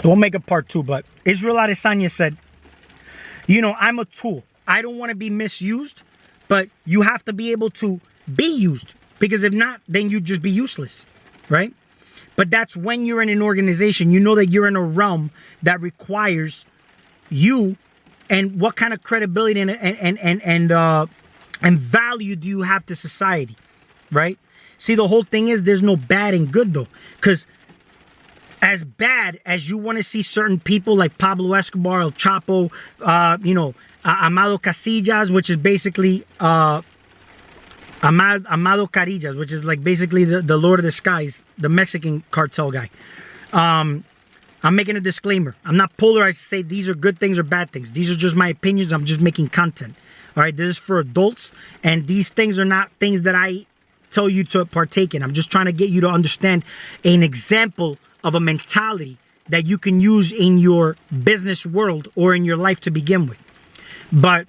We'll make a part 2, but Israel Adesanya said, you know, I'm a tool. I don't want to be misused, but you have to be able to be used, because if not, then you'd just be useless, right? But that's when you're in an organization, you know that you're in a realm that requires you, and what kind of credibility and value do you have to society, right? See, the whole thing is there's no bad and good though, because as bad as you want to see certain people like Pablo Escobar, El Chapo, Amado Casillas, which is basically Amado Carillas, which is like basically the Lord of the Skies, the Mexican cartel guy. I'm making a disclaimer. I'm not polarized to say these are good things or bad things. These are just my opinions. I'm just making content. All right, this is for adults, and these things are not things that I tell you to partake in. I'm just trying to get you to understand an example of a mentality that you can use in your business world or in your life to begin with. But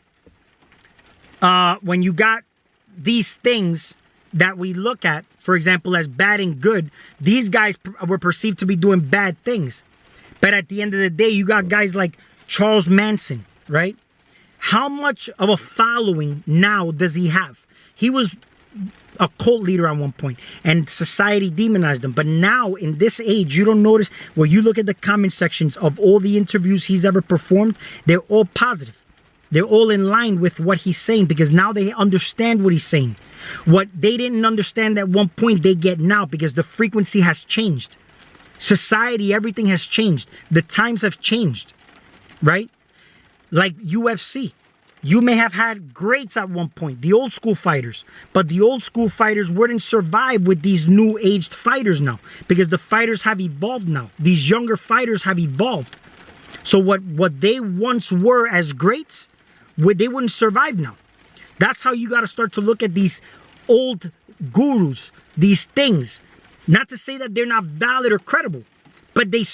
when you got these things that we look at, for example, as bad and good, these guys were perceived to be doing bad things. But at the end of the day, you got guys like Charles Manson, right? How much of a following now does he have? He was a cult leader at one point, and society demonized him. But now, in this age, you don't notice, where you look at the comment sections of all the interviews he's ever performed, they're all positive. They're all in line with what he's saying, because now they understand what he's saying. What they didn't understand at one point, they get now, because the frequency has changed. Society, everything has changed. The times have changed, right? Like UFC. You may have had greats at one point, the old school fighters, but the old school fighters wouldn't survive with these new aged fighters now, because the fighters have evolved now. These younger fighters have evolved. So what they once were as greats, they wouldn't survive now. That's how you got to start to look at these old gurus, these things. Not to say that they're not valid or credible, but they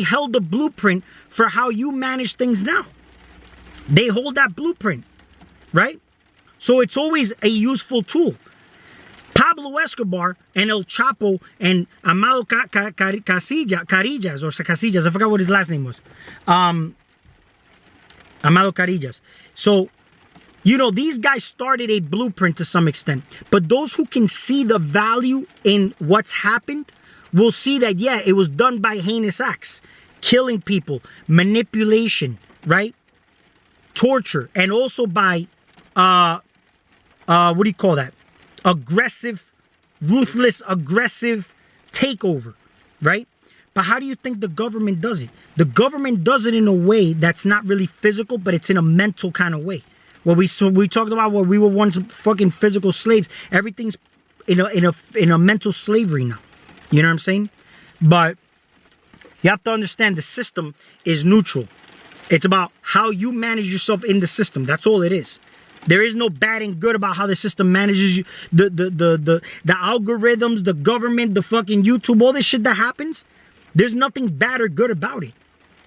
held the blueprint for how you manage things now. They hold that blueprint, right? So it's always a useful tool. Pablo Escobar and El Chapo and Amado Casillas, I forgot what his last name was. Amado Carillas. So, you know, these guys started a blueprint to some extent. But those who can see the value in what's happened will see that, yeah, it was done by heinous acts. Killing people, manipulation, right? Torture, and also by ruthless aggressive takeover, right? But how do you think the government does it? The government does it in a way that's not really physical, but it's in a mental kind of way. Where we talked about where we were once fucking physical slaves. Everything's in a mental slavery now. You know what I'm saying? But you have to understand the system is neutral. It's about how you manage yourself in the system. That's all it is. There is no bad and good about how the system manages you. The algorithms, the government, the fucking YouTube, all this shit that happens, there's nothing bad or good about it.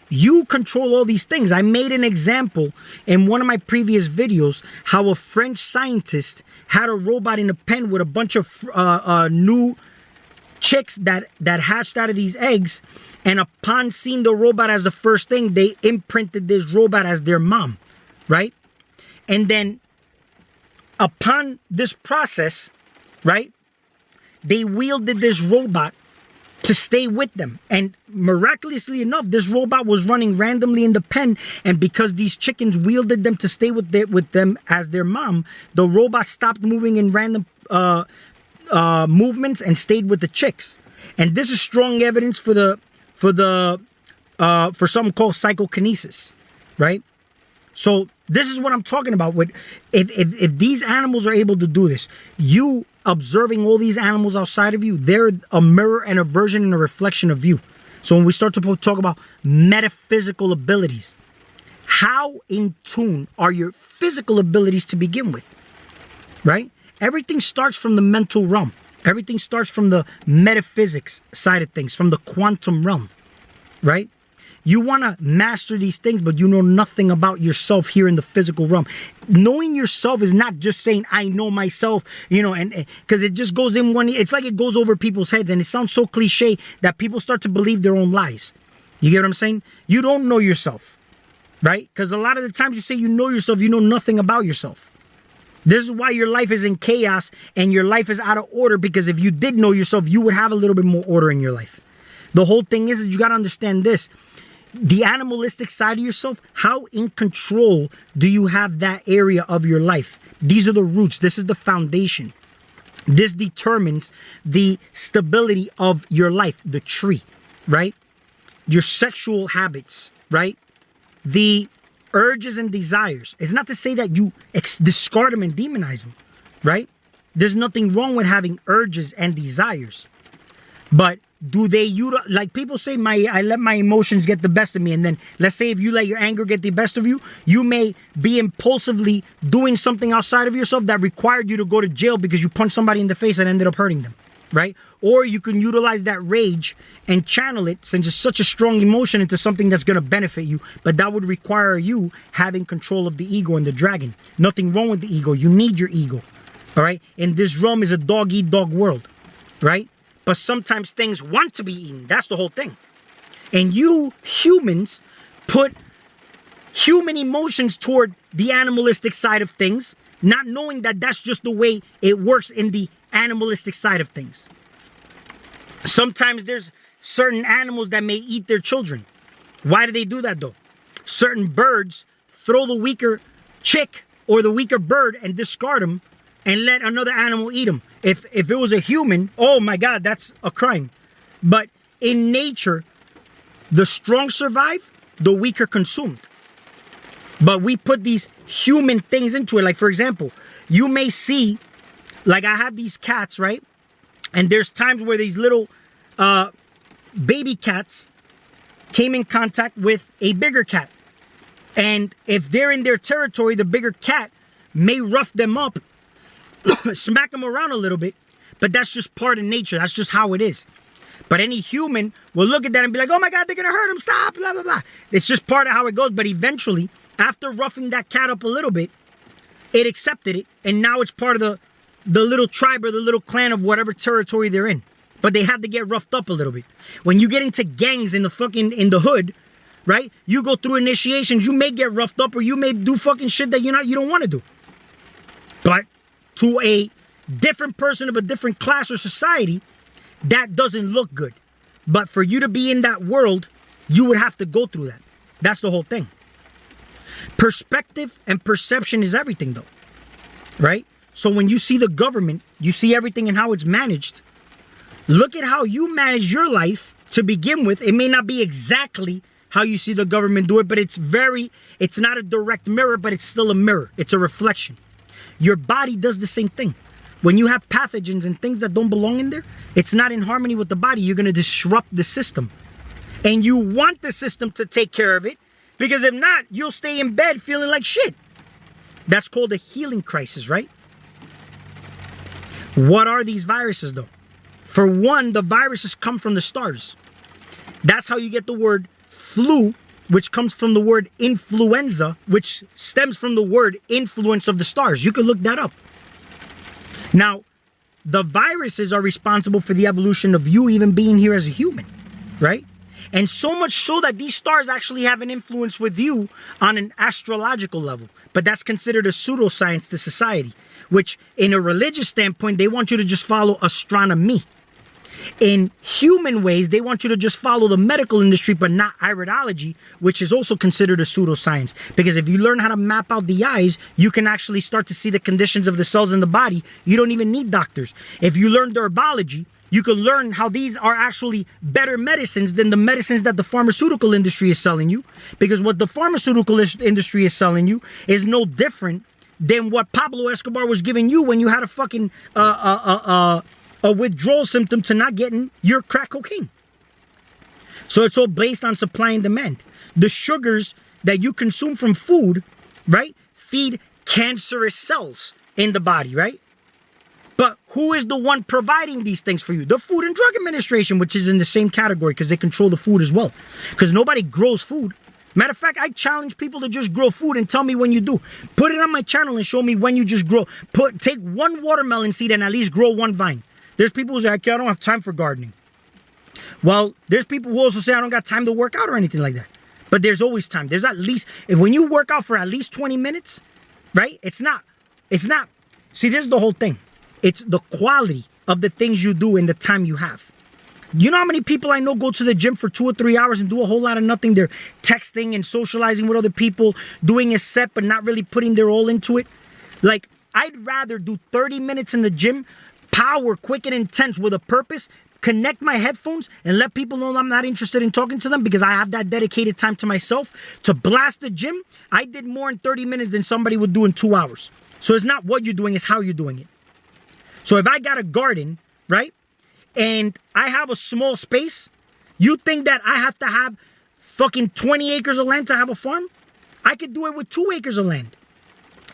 You control all these things. I made an example in one of my previous videos how a French scientist had a robot in a pen with a bunch of new chicks that hatched out of these eggs. And upon seeing the robot as the first thing, they imprinted this robot as their mom, right? And then upon this process, right, they wielded this robot to stay with them. And miraculously enough, this robot was running randomly in the pen. And because these chickens wielded them to stay with them as their mom, the robot stopped moving in random movements and stayed with the chicks. And this is strong evidence for something called psychokinesis, right? So this is what I'm talking about. If these animals are able to do this, you observing all these animals outside of you, they're a mirror and a version and a reflection of you. So when we start to talk about metaphysical abilities, how in tune are your physical abilities to begin with, right? Everything starts from the mental realm. Everything starts from the metaphysics side of things, from the quantum realm, right? You want to master these things, but you know nothing about yourself here in the physical realm. Knowing yourself is not just saying, I know myself, and because it just goes in it's like it goes over people's heads, and it sounds so cliche that people start to believe their own lies. You get what I'm saying? You don't know yourself, right? Because a lot of the times you say you know yourself, you know nothing about yourself. This is why your life is in chaos and your life is out of order, because if you did know yourself, you would have a little bit more order in your life. The whole thing is you got to understand this. The animalistic side of yourself, how in control do you have that area of your life? These are the roots. This is the foundation. This determines the stability of your life, the tree, right? Your sexual habits, right? The urges and desires. It's not to say that you discard them and demonize them, right? There's nothing wrong with having urges and desires. But do they like people say I let my emotions get the best of me, and then let's say if you let your anger get the best of you, you may be impulsively doing something outside of yourself that required you to go to jail because you punched somebody in the face and ended up hurting them, right? Or you can utilize that rage and channel it, since it's such a strong emotion, into something that's going to benefit you. But that would require you having control of the ego and the dragon. Nothing wrong with the ego. You need your ego, all right? And this realm is a dog-eat-dog world, right? But sometimes things want to be eaten. That's the whole thing. And you humans put human emotions toward the animalistic side of things, not knowing that that's just the way it works in the animalistic side of things. Sometimes there's certain animals that may eat their children. Why do they do that though? Certain birds throw the weaker chick or the weaker bird and discard them and let another animal eat them. If it was a human, oh my God, that's a crime. But in nature, the strong survive, the weaker consumed. But we put these human things into it. Like, for example, you may see, like I have these cats, right? And there's times where these little baby cats came in contact with a bigger cat. And if they're in their territory, the bigger cat may rough them up, smack them around a little bit, but that's just part of nature. That's just how it is. But any human will look at that and be like, oh my God, they're going to hurt him. Stop, blah, blah, blah. It's just part of how it goes. But eventually, after roughing that cat up a little bit, it accepted it. And now it's part of the little tribe or the little clan of whatever territory they're in. But they had to get roughed up a little bit. When you get into gangs in the hood, right? You go through initiations, you may get roughed up, or you may do fucking shit that you don't want to do. But to a different person of a different class or society, that doesn't look good. But for you to be in that world, you would have to go through that. That's the whole thing. Perspective and perception is everything though, right? So when you see the government, you see everything and how it's managed. Look at how you manage your life to begin with. It may not be exactly how you see the government do it, but it's not a direct mirror, but it's still a mirror. It's a reflection. Your body does the same thing. When you have pathogens and things that don't belong in there, it's not in harmony with the body. You're going to disrupt the system. And you want the system to take care of it, because if not, you'll stay in bed feeling like shit. That's called a healing crisis, right? What are these viruses though? For one, the viruses come from the stars. That's how you get the word flu, which comes from the word influenza, which stems from the word influence of the stars. You can look that up. Now, the viruses are responsible for the evolution of you even being here as a human, right? And so much so that these stars actually have an influence with you on an astrological level. But that's considered a pseudoscience to society, which in a religious standpoint, they want you to just follow astronomy. In human ways, they want you to just follow the medical industry, but not iridology, which is also considered a pseudoscience. Because if you learn how to map out the eyes, you can actually start to see the conditions of the cells in the body. You don't even need doctors. If you learn herbology, you can learn how these are actually better medicines than the medicines that the pharmaceutical industry is selling you. Because what the pharmaceutical industry is selling you is no different than what Pablo Escobar was giving you when you had a fucking a withdrawal symptom to not getting your crack cocaine. So it's all based on supply and demand. The sugars that you consume from food, right, feed cancerous cells in the body, right? But who is the one providing these things for you? The Food and Drug Administration, which is in the same category because they control the food as well. Because nobody grows food. Matter of fact, I challenge people to just grow food and tell me when you do. Put it on my channel and show me when you just grow. Take one watermelon seed and at least grow one vine. There's people who say, I don't have time for gardening. Well, there's people who also say I don't got time to work out or anything like that. But there's always time. There's at least, when you work out for at least 20 minutes, right? It's not, see, this is the whole thing. It's the quality of the things you do and the time you have. You know how many people I know go to the gym for 2 or 3 hours and do a whole lot of nothing? They're texting and socializing with other people, doing a set, but not really putting their all into it. Like, I'd rather do 30 minutes in the gym, power, quick and intense with a purpose, connect my headphones and let people know I'm not interested in talking to them because I have that dedicated time to myself to blast the gym. I did more in 30 minutes than somebody would do in 2 hours. So it's not what you're doing, it's how you're doing it. So if I got a garden, right, and I have a small space, you think that I have to have fucking 20 acres of land to have a farm? I could do it with 2 acres of land.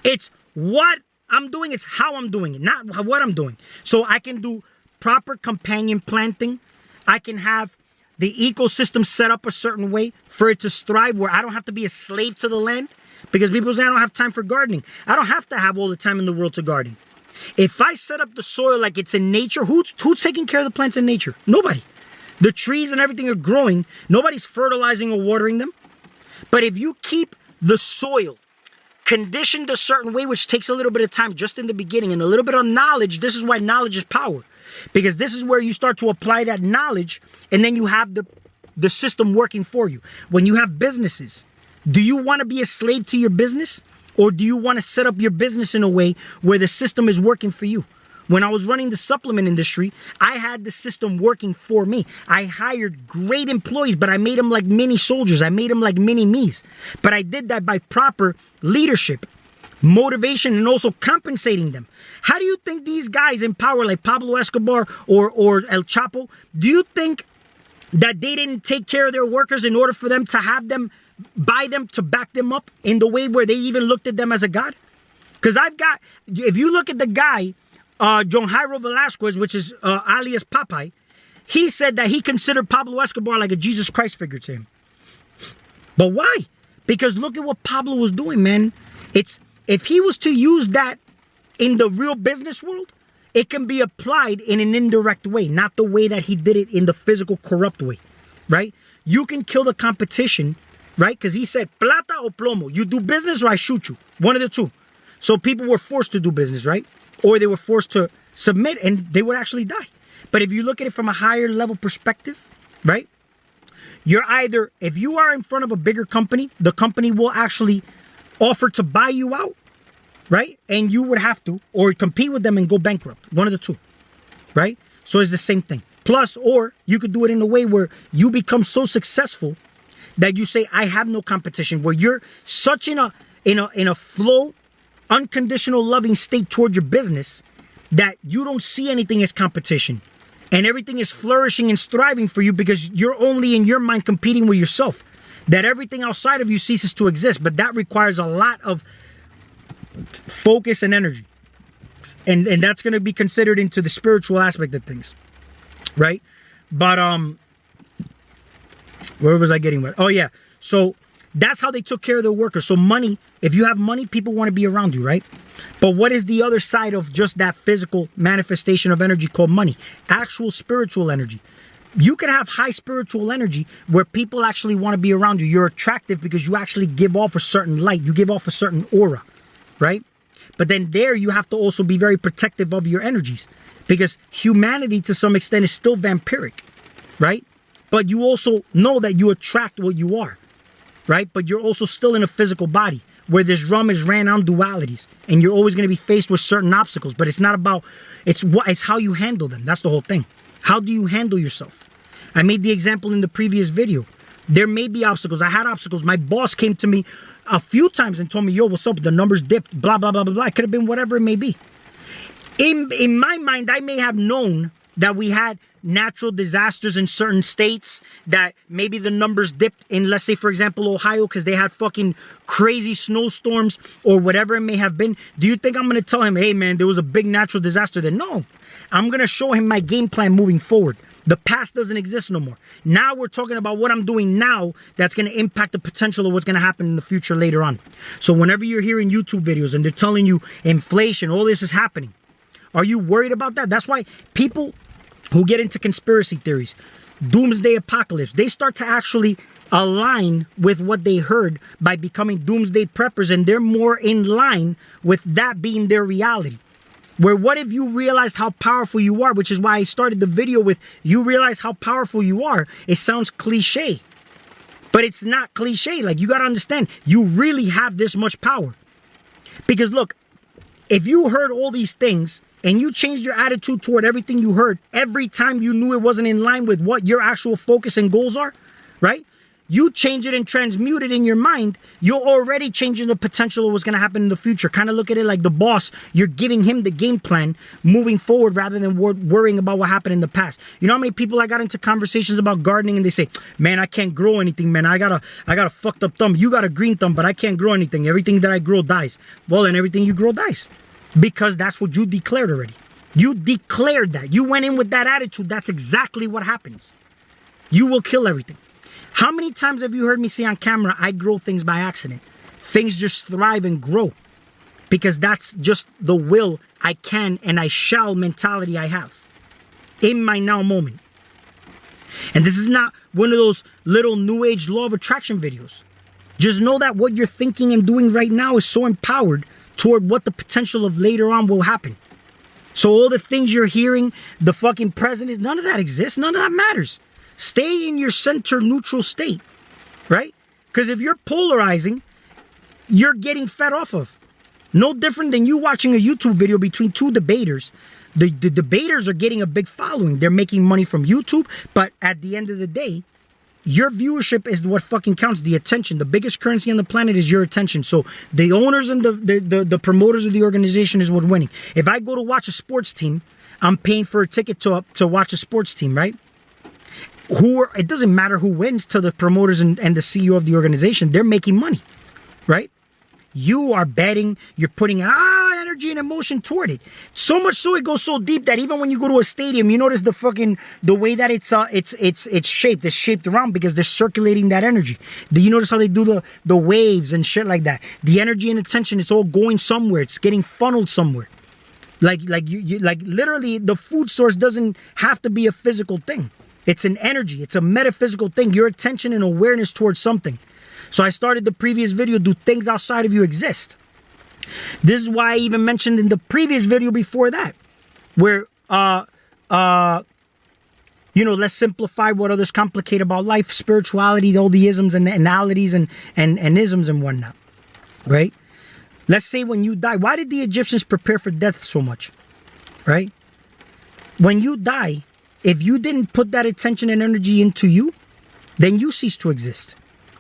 It's what I'm doing, it's how I'm doing it, not what I'm doing. So I can do proper companion planting. I can have the ecosystem set up a certain way for it to thrive where I don't have to be a slave to the land. Because people say I don't have time for gardening. I don't have to have all the time in the world to garden. If I set up the soil like it's in nature, who's taking care of the plants in nature? Nobody. The trees and everything are growing. Nobody's fertilizing or watering them. But if you keep the soil conditioned a certain way, which takes a little bit of time just in the beginning and a little bit of knowledge, this is why knowledge is power. Because this is where you start to apply that knowledge and then you have the system working for you. When you have businesses, do you want to be a slave to your business? Or do you want to set up your business in a way where the system is working for you? When I was running the supplement industry, I had the system working for me. I hired great employees, but I made them like mini soldiers. I made them like mini me's. But I did that by proper leadership, motivation, and also compensating them. How do you think these guys in power like Pablo Escobar or El Chapo, do you think that they didn't take care of their workers in order for them to have them, buy them, to back them up in the way where they even looked at them as a god? Because if you look at the guy, John Jairo Velasquez, which is alias Popeye, he said that he considered Pablo Escobar like a Jesus Christ figure to him. But why? Because look at what Pablo was doing, man. If he was to use that in the real business world, it can be applied in an indirect way, not the way that he did it in the physical, corrupt way, right? You can kill the competition, right? Because he said, plata o plomo. You do business or I shoot you. One of the two. So people were forced to do business, right? Or they were forced to submit and they would actually die. But if you look at it from a higher level perspective, right? You're either, if you are in front of a bigger company, the company will actually offer to buy you out, right? And you would have to, or compete with them and go bankrupt. One of the two, right? So it's the same thing. Plus, or you could do it in a way where you become so successful that you say, I have no competition, where you're such in a flow, unconditional loving state toward your business that you don't see anything as competition. And everything is flourishing and striving for you because you're only in your mind competing with yourself. That everything outside of you ceases to exist. But that requires a lot of focus and energy. And that's going to be considered into the spiritual aspect of things. Right? But, where was I getting with? Oh, yeah. So that's how they took care of their workers. So money, if you have money, people want to be around you, right? But what is the other side of just that physical manifestation of energy called money? Actual spiritual energy. You can have high spiritual energy where people actually want to be around you. You're attractive because you actually give off a certain light. You give off a certain aura, right? But then there you have to also be very protective of your energies because humanity to some extent is still vampiric, right? But you also know that you attract what you are, right? But you're also still in a physical body where this rum is ran on dualities and you're always going to be faced with certain obstacles. But it's not about, it's how you handle them. That's the whole thing. How do you handle yourself? I made the example in the previous video. There may be obstacles. I had obstacles. My boss came to me a few times and told me, yo, what's up? The numbers dipped, blah, blah, blah, blah, blah. It could have been whatever it may be. In my mind, I may have known that we had natural disasters in certain states, that maybe the numbers dipped in, let's say, for example, Ohio, because they had fucking crazy snowstorms or whatever it may have been. Do you think I'm going to tell him, hey, man, there was a big natural disaster there? No. I'm going to show him my game plan moving forward. The past doesn't exist no more. Now we're talking about what I'm doing now that's going to impact the potential of what's going to happen in the future later on. So whenever you're hearing YouTube videos and they're telling you inflation, all this is happening, are you worried about that? That's why people who get into conspiracy theories, doomsday apocalypse. They start to actually align with what they heard by becoming doomsday preppers, and they're more in line with that being their reality. Where what if you realize how powerful you are, which is why I started the video with, you realize how powerful you are. It sounds cliche, but it's not cliche. Like, you got to understand, you really have this much power. Because look, if you heard all these things and you changed your attitude toward everything you heard, every time you knew it wasn't in line with what your actual focus and goals are, right? You change it and transmute it in your mind, you're already changing the potential of what's going to happen in the future. Kind of look at it like the boss. You're giving him the game plan moving forward rather than worrying about what happened in the past. You know how many people I got into conversations about gardening and they say, man, I can't grow anything, man. I got a fucked up thumb. You got a green thumb, but I can't grow anything. Everything that I grow dies. Well, then everything you grow dies. Because that's what you declared already. You declared that. You went in with that attitude. That's exactly what happens. You will kill everything. How many times have you heard me say on camera, I grow things by accident? Things just thrive and grow. Because that's just the will, I can and I shall mentality I have. In my now moment. And this is not one of those little new age law of attraction videos. Just know that what you're thinking and doing right now is so empowered toward what the potential of later on will happen. So all the things you're hearing, the fucking president, none of that exists. None of that matters. Stay in your center neutral state, right? Because if you're polarizing, you're getting fed off of. No different than you watching a YouTube video between two debaters. The debaters are getting a big following. They're making money from YouTube. But at the end of the day, your viewership is what fucking counts, the attention. The biggest currency on the planet is your attention. So the owners and the promoters of the organization is what's winning. If I go to watch a sports team, I'm paying for a ticket to watch a sports team, right? It doesn't matter who wins to the promoters and the CEO of the organization. They're making money, right? You are betting, you're putting energy and emotion toward it. So much so it goes so deep that even when you go to a stadium, you notice the way that it's shaped. It's shaped around because they're circulating that energy. Do you notice how they do the waves and shit like that? The energy and attention, it's all going somewhere. It's getting funneled somewhere. Like literally the food source doesn't have to be a physical thing. It's an energy. It's a metaphysical thing. Your attention and awareness towards something. So I started the previous video, do things outside of you exist? This is why I even mentioned in the previous video before that, where, let's simplify what others complicate about life, spirituality, all the isms and analities and isms and whatnot, right? Let's say when you die, why did the Egyptians prepare for death so much, right? When you die, if you didn't put that attention and energy into you, then you cease to exist.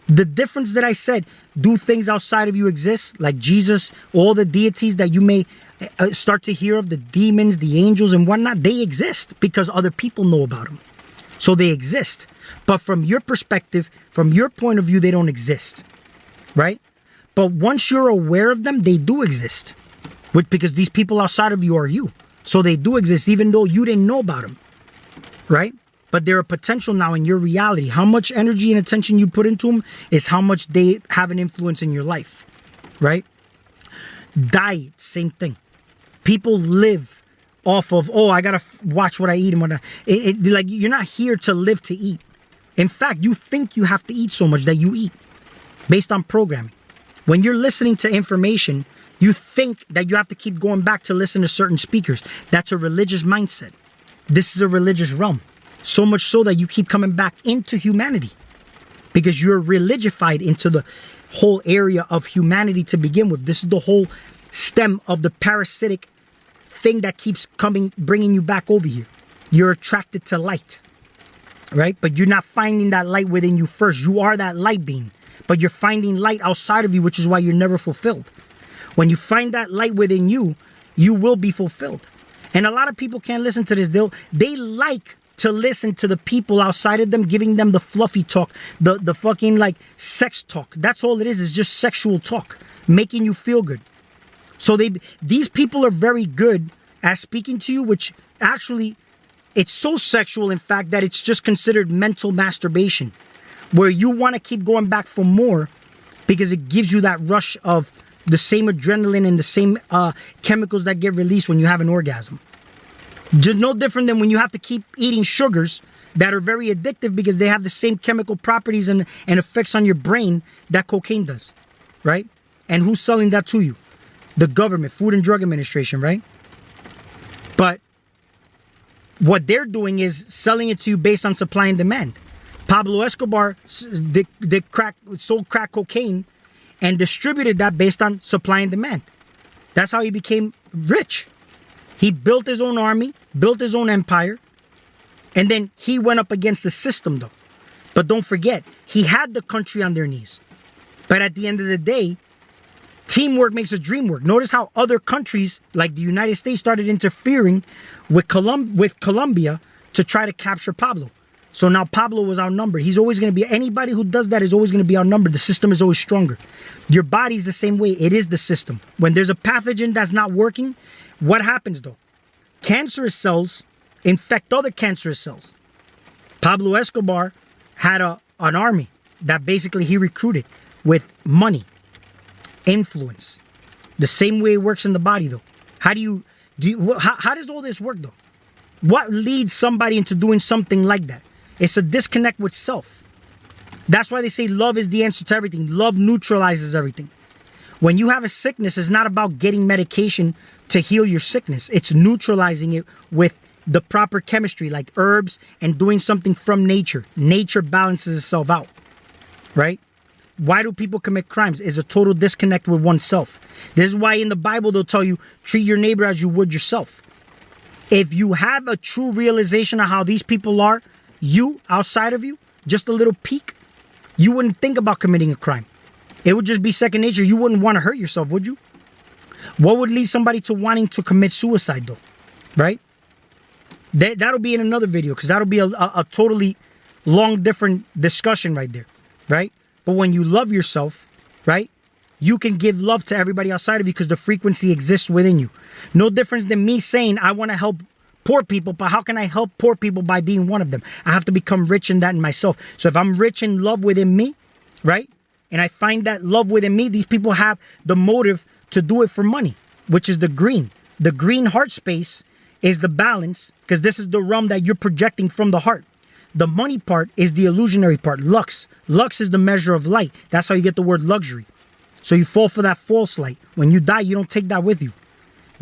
The difference that I said, do things outside of you exist, like Jesus, all the deities that you may start to hear of, the demons, the angels and whatnot, they exist because other people know about them. So they exist. But from your perspective, from your point of view, they don't exist, right? But once you're aware of them, they do exist. Because these people outside of you are you. So they do exist even though you didn't know about them. Right? But they're a potential now in your reality. How much energy and attention you put into them is how much they have an influence in your life. Right? Diet, same thing. People live off of, I gotta watch what I eat and whatnot. Like, you're not here to live to eat. In fact, you think you have to eat so much that you eat based on programming. When you're listening to information, you think that you have to keep going back to listen to certain speakers. That's a religious mindset. This is a religious realm. So much so that you keep coming back into humanity because you're religified into the whole area of humanity to begin with. This is the whole stem of the parasitic thing that keeps bringing you back over here. You're attracted to light, right? But you're not finding that light within you first. You are that light being, but you're finding light outside of you, which is why you're never fulfilled. When you find that light within you, you will be fulfilled. And a lot of people can't listen to this. They like to listen to the people outside of them, giving them the fluffy talk, the fucking like sex talk. That's all it is just sexual talk, making you feel good. So these people are very good at speaking to you, which actually, it's so sexual, in fact, that it's just considered mental masturbation, where you want to keep going back for more because it gives you that rush of the same adrenaline and the same chemicals that get released when you have an orgasm. Just no different than when you have to keep eating sugars that are very addictive because they have the same chemical properties and effects on your brain that cocaine does, right? And who's selling that to you? The government, Food and Drug Administration, right? But what they're doing is selling it to you based on supply and demand. Pablo Escobar sold crack cocaine and distributed that based on supply and demand. That's how he became rich. He built his own army, built his own empire, and then he went up against the system though. But don't forget, he had the country on their knees. But at the end of the day, teamwork makes a dream work. Notice how other countries, like the United States, started interfering with Colombia to try to capture Pablo. So now Pablo was outnumbered. He's always going to be, anybody who does that is always going to be outnumbered. The system is always stronger. Your body's the same way. It is the system. When there's a pathogen that's not working, what happens though? Cancerous cells infect other cancerous cells. Pablo Escobar had an army that basically he recruited with money, influence. The same way it works in the body though. How does all this work though? What leads somebody into doing something like that? It's a disconnect with self. That's why they say love is the answer to everything. Love neutralizes everything. When you have a sickness, it's not about getting medication to heal your sickness. It's neutralizing it with the proper chemistry, like herbs and doing something from nature. Nature balances itself out, right? Why do people commit crimes? It's a total disconnect with oneself. This is why in the Bible they'll tell you, treat your neighbor as you would yourself. If you have a true realization of how these people are, you, outside of you, just a little peek, you wouldn't think about committing a crime. It would just be second nature. You wouldn't want to hurt yourself, would you? What would lead somebody to wanting to commit suicide though, right? That'll be in another video because that'll be a totally long, different discussion right there, right? But when you love yourself, right, you can give love to everybody outside of you because the frequency exists within you. No difference than me saying I want to help poor people, but how can I help poor people by being one of them? I have to become rich in that in myself. So if I'm rich in love within me, right, and I find that love within me, these people have the motive to do it for money, which is the green. The green heart space is the balance because this is the realm that you're projecting from the heart. The money part is the illusionary part, lux. Lux is the measure of light. That's how you get the word luxury. So you fall for that false light. When you die, you don't take that with you.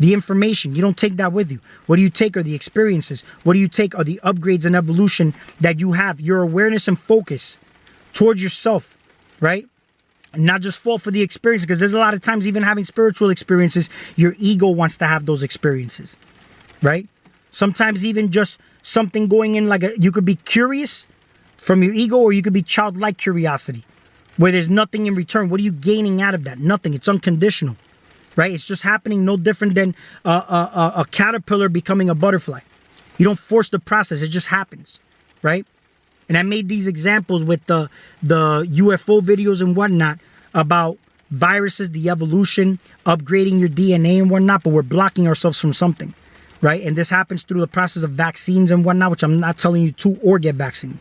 The information, you don't take that with you. What do you take are the experiences. What do you take are the upgrades and evolution that you have. Your awareness and focus towards yourself, right? And not just fall for the experience because there's a lot of times even having spiritual experiences, your ego wants to have those experiences, right? Sometimes even just something going in like you could be curious from your ego or you could be childlike curiosity where there's nothing in return. What are you gaining out of that? Nothing. It's unconditional, right? It's just happening no different than a caterpillar becoming a butterfly. You don't force the process. It just happens, right? And I made these examples with the UFO videos and whatnot about viruses, the evolution, upgrading your DNA and whatnot, but we're blocking ourselves from something, right? And this happens through the process of vaccines and whatnot, which I'm not telling you to or get vaccinated.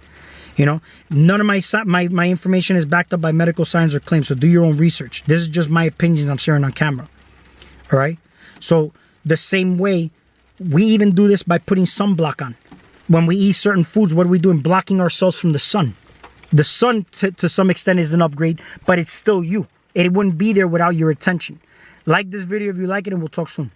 You know, none of my information is backed up by medical science or claims, so do your own research. This is just my opinions I'm sharing on camera, all right? So the same way, we even do this by putting sunblock on. When we eat certain foods, what are we doing? Blocking ourselves from the sun. The sun, to some extent, is an upgrade, but it's still you. It wouldn't be there without your attention. Like this video if you like it, and we'll talk soon.